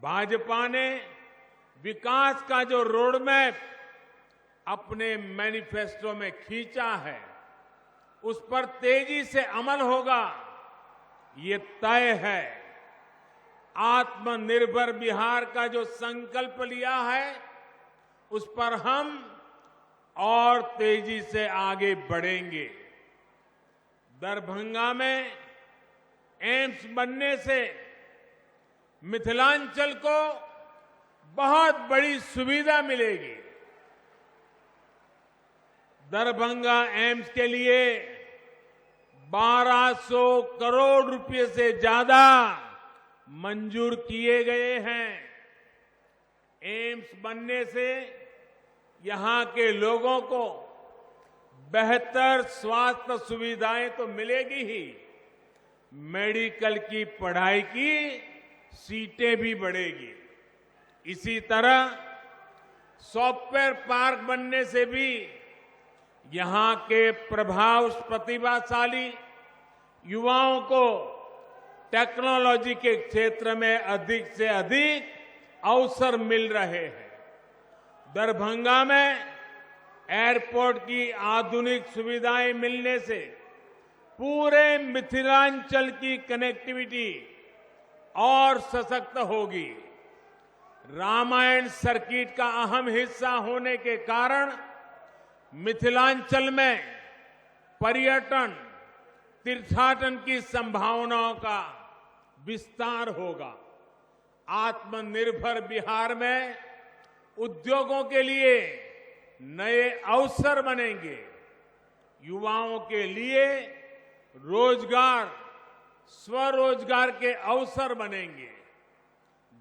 भाजपा ने विकास का जो रोडमैप अपने मैनिफेस्टो में खींचा है, उस पर तेजी से अमल होगा, ये तय है। आत्मनिर्भर बिहार का जो संकल्प लिया है, उस पर हम और तेजी से आगे बढ़ेंगे। दरभंगा में एम्स बनने से मिथिलांचल को बहुत बड़ी सुविधा मिलेगी। दरभंगा एम्स के लिए 1200 करोड़ रुपए से ज्यादा मंजूर किए गए हैं। एम्स बनने से यहां के लोगों को बेहतर स्वास्थ्य सुविधाएं तो मिलेगी ही, मेडिकल की पढ़ाई की सीटें भी बढ़ेगी। इसी तरह सॉफ्टवेयर पार्क बनने से भी यहां के प्रतिभाशाली युवाओं को टेक्नोलॉजी के क्षेत्र में अधिक से अधिक अवसर मिल रहे हैं। दरभंगा में एयरपोर्ट की आधुनिक सुविधाएं मिलने से पूरे मिथिलांचल की कनेक्टिविटी और सशक्त होगी। रामायण सर्किट का अहम हिस्सा होने के कारण मिथिलांचल में पर्यटन, तीर्थाटन की संभावनाओं का विस्तार होगा। आत्मनिर्भर बिहार में उद्योगों के लिए नए अवसर बनेंगे। युवाओं के लिए रोजगार, स्वरोजगार के अवसर बनेंगे।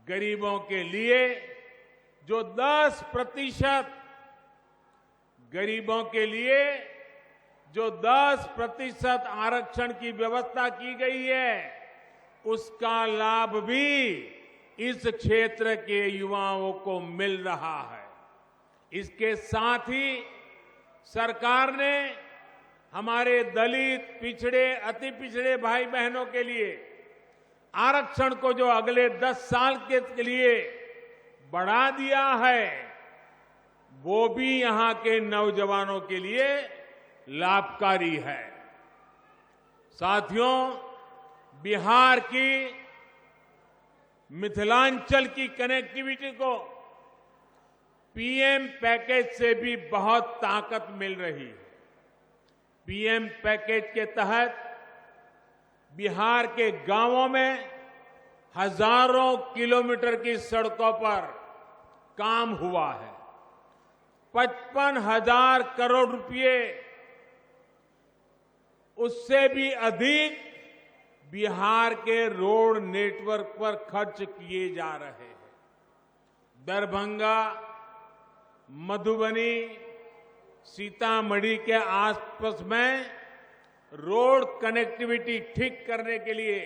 गरीबों के लिए जो 10% आरक्षण की व्यवस्था की गई है, उसका लाभ भी इस क्षेत्र के युवाओं को मिल रहा है। इसके साथ ही सरकार ने हमारे दलित, पिछड़े, अति पिछड़े भाई बहनों के लिए आरक्षण को जो अगले 10 साल के लिए बढ़ा दिया है, वो भी यहां के नौजवानों के लिए लाभकारी है। साथियों, बिहार की मिथिलांचल की कनेक्टिविटी को पीएम पैकेज से भी बहुत ताकत मिल रही है। पीएम पैकेज के तहत बिहार के गांवों में हजारों किलोमीटर की सड़कों पर काम हुआ है। 55,000 करोड़ रुपए, उससे भी अधिक बिहार के रोड नेटवर्क पर खर्च किए जा रहे हैं। दरभंगा, मधुबनी, सीतामढ़ी के आसपास में रोड कनेक्टिविटी ठीक करने के लिए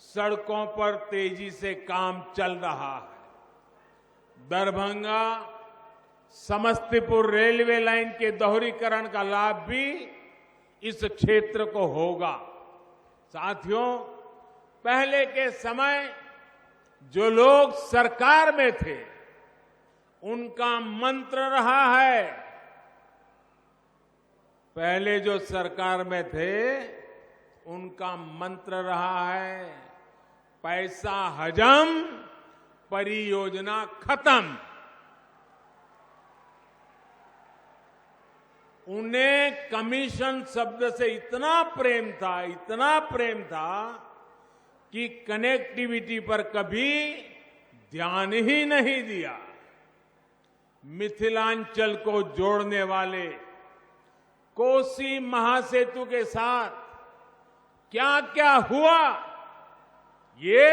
सड़कों पर तेजी से काम चल रहा है। दरभंगा समस्तीपुर रेलवे लाइन के दोहरीकरण का लाभ भी इस क्षेत्र को होगा। साथियों, पहले के समय जो लोग सरकार में थे, उनका मंत्र रहा है, पहले जो सरकार में थे उनका मंत्र रहा है, पैसा हजम, परियोजना खत्म। उन्हें कमीशन शब्द से इतना प्रेम था कि कनेक्टिविटी पर कभी ध्यान ही नहीं दिया। मिथिलांचल को जोड़ने वाले कोसी महासेतु के साथ क्या क्या हुआ, ये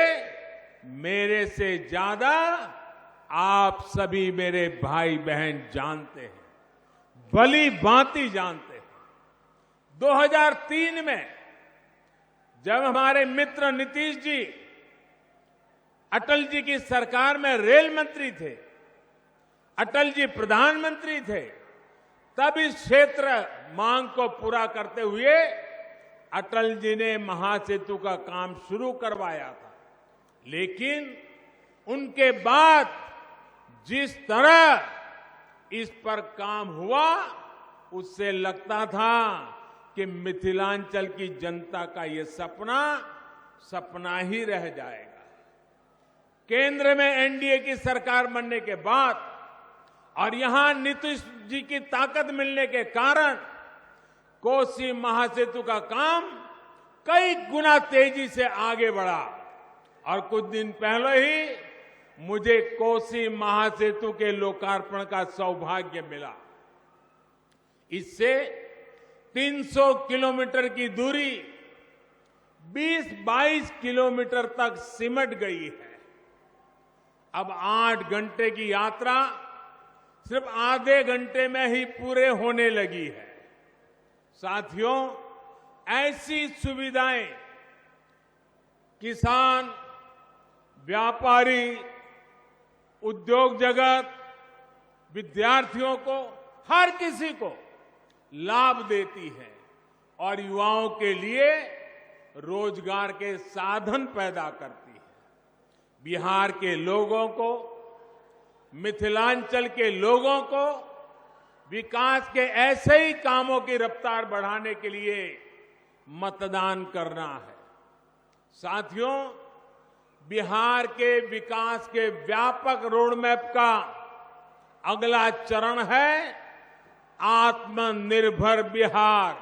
मेरे से ज्यादा आप सभी मेरे भाई बहन जानते हैं, भली भांति जानते हैं। 2003 में जब हमारे मित्र नीतीश जी अटल जी की सरकार में रेल मंत्री थे, अटल जी प्रधानमंत्री थे, तब इस क्षेत्र मांग को पूरा करते हुए अटल जी ने महासेतु का काम शुरू करवाया था। लेकिन उनके बाद जिस तरह इस पर काम हुआ, उससे लगता था कि मिथिलांचल की जनता का ये सपना सपना ही रह जाएगा। केंद्र में एनडीए की सरकार बनने के बाद और यहां नीतीश जी की ताकत मिलने के कारण कोसी महासेतु का काम कई गुना तेजी से आगे बढ़ा और कुछ दिन पहले ही मुझे कोसी महासेतु के लोकार्पण का सौभाग्य मिला। इससे 300 किलोमीटर की दूरी 20-22 किलोमीटर तक सिमट गई है। अब 8 घंटे की यात्रा सिर्फ आधे घंटे में ही पूरे होने लगी है। साथियों, ऐसी सुविधाएं किसान, व्यापारी, उद्योग जगत, विद्यार्थियों को, हर किसी को लाभ देती है और युवाओं के लिए रोजगार के साधन पैदा करती है। बिहार के लोगों को, मिथिलांचल के लोगों को विकास के ऐसे ही कामों की रफ्तार बढ़ाने के लिए मतदान करना है। साथियों, बिहार के विकास के व्यापक रोडमैप का अगला चरण है आत्मनिर्भर बिहार,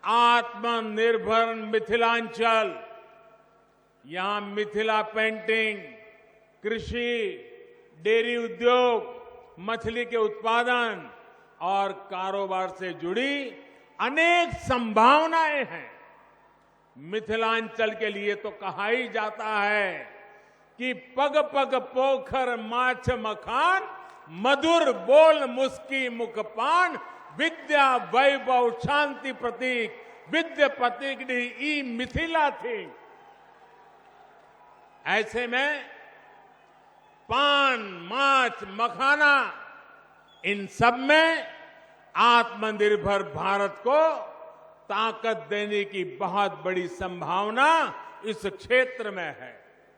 आत्मनिर्भर मिथिलांचल। यहां मिथिला पेंटिंग, कृषि, डेयरी उद्योग, मछली के उत्पादन और कारोबार से जुड़ी अनेक संभावनाएं हैं। मिथिलांचल के लिए तो कहा ही जाता है कि पग पग पोखर माछ मखान, मधुर बोल मुस्की मुखपान, विद्या वैभव शांति प्रतीक, विद्या प्रतीक ई मिथिला थी। ऐसे में पान, माछ, मखाना, इन सब में आत्मनिर्भर भारत को ताकत देने की बहुत बड़ी संभावना इस क्षेत्र में है।